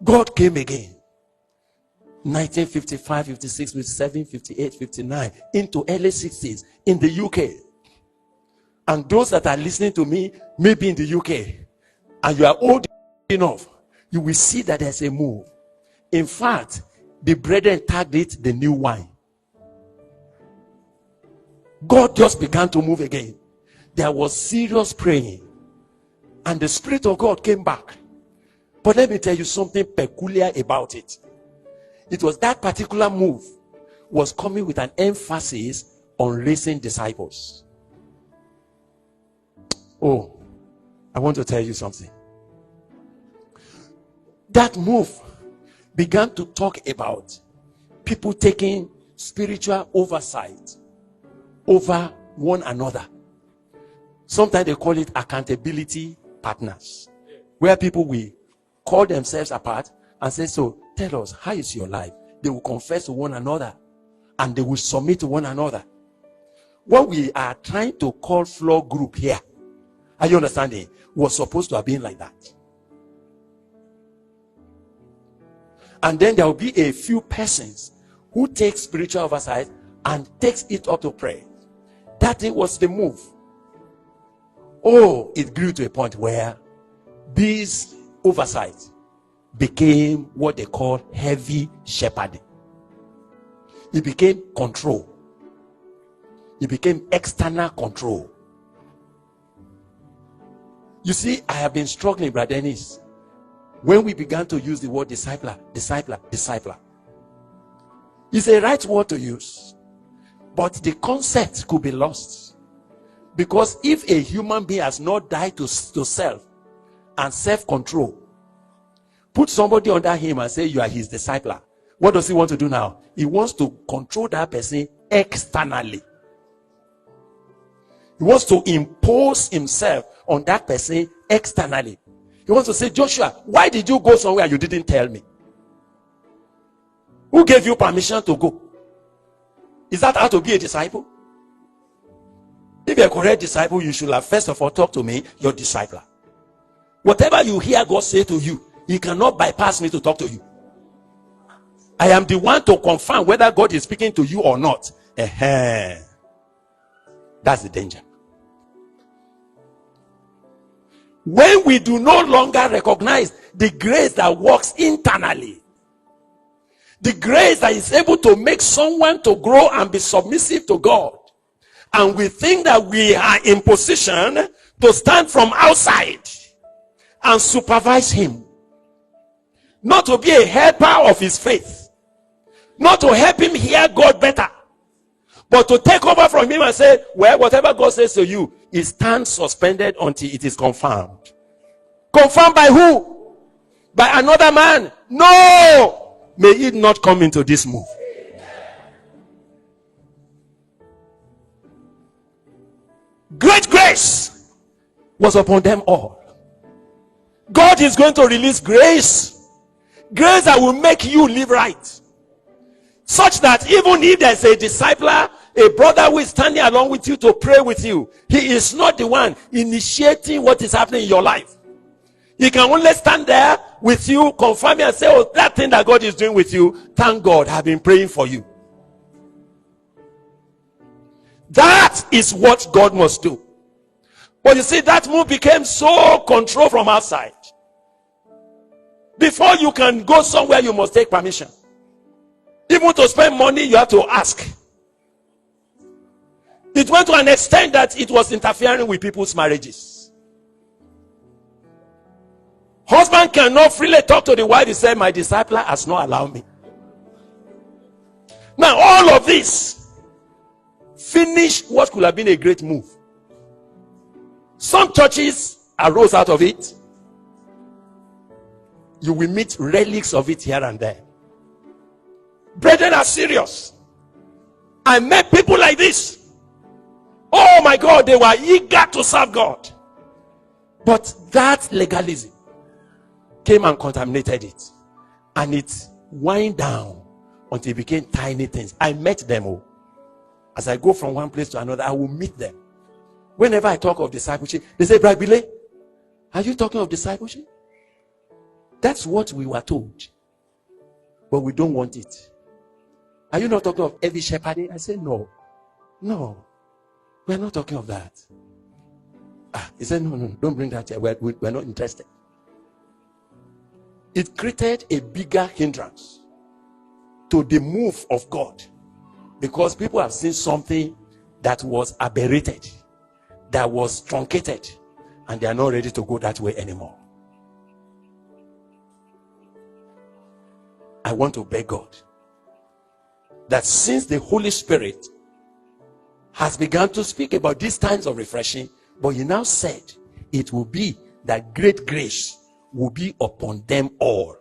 God came again. 1955, 56, 57, 58, 59, into early 60s in the UK. And those that are listening to me, maybe in the UK, and you are old enough, you will see that there's a move. In fact, the brethren tagged it the new wine. God just began to move again. There was serious praying, and the Spirit of God came back. But let me tell you something peculiar about it. It was that particular move was coming with an emphasis on raising disciples. Oh, I want to tell you something. That move began to talk about people taking spiritual oversight over one another. Sometimes they call it accountability partners, where people will call themselves apart and say, so tell us, how is your life? They will confess to one another and they will submit to one another. What we are trying to call floor group here, are you understanding, was supposed to have been like that. And then there will be a few persons who take spiritual oversight and takes it up to prayer. That was the move. Oh, it grew to a point where this oversight became what they call heavy shepherding. It became control. It became external control. You see, I have been struggling, Brother Dennis, when we began to use the word discipler. It's a right word to use, but the concept could be lost. Because if a human being has not died to self and self-control, put somebody under him and say you are his discipler, what does he want to do now? He wants to control that person externally. He wants to impose himself on that person externally. He wants to say, Joshua, why did you go somewhere you didn't tell me? Who gave you permission to go? Is that how to be a disciple? If you're a correct disciple, you should have first of all talked to me, your discipler. Whatever you hear God say to you, He cannot bypass me to talk to you. I am the one to confirm whether God is speaking to you or not. That's the danger. When we do no longer recognize the grace that works internally, the grace that is able to make someone to grow and be submissive to God, and we think that we are in position to stand from outside and supervise him, not to be a helper of his faith, not to help him hear God better, but to take over from him and say, well, whatever God says to you, it stands suspended until it is confirmed. Confirmed by who? By another man? No! May it not come into this move. Great grace was upon them all. God is going to release grace. Grace that will make you live right. Such that even if there's a discipler, a brother who is standing along with you to pray with you, he is not the one initiating what is happening in your life. He can only stand there with you, confirm and say, oh, that thing that God is doing with you, thank God, I've been praying for you. That is what God must do. But you see, that move became so controlled from outside. Before you can go somewhere, you must take permission. Even to spend money, you have to ask. It went to an extent that it was interfering with people's marriages. Husband cannot freely talk to the wife. He said, my discipler has not allowed me. Now, all of this finished what could have been a great move. Some churches arose out of it. You will meet relics of it here and there. Brethren are serious. I met people like this. Oh my God, they were eager to serve God. But that legalism came and contaminated it. And it wind down until it became tiny things. I met them all. As I go from one place to another, I will meet them. Whenever I talk of discipleship, they say, Bragh Bile, are you talking of discipleship? That's what we were told. But we don't want it. Are you not talking of heavy shepherding? I say no. No. We're not talking of that. He said, no, don't bring that here. We're not interested. It created a bigger hindrance to the move of God, because people have seen something that was aberrated, that was truncated, and they are not ready to go that way anymore. I want to beg God that since the Holy Spirit has begun to speak about these times of refreshing, but he now said it will be that great grace will be upon them all.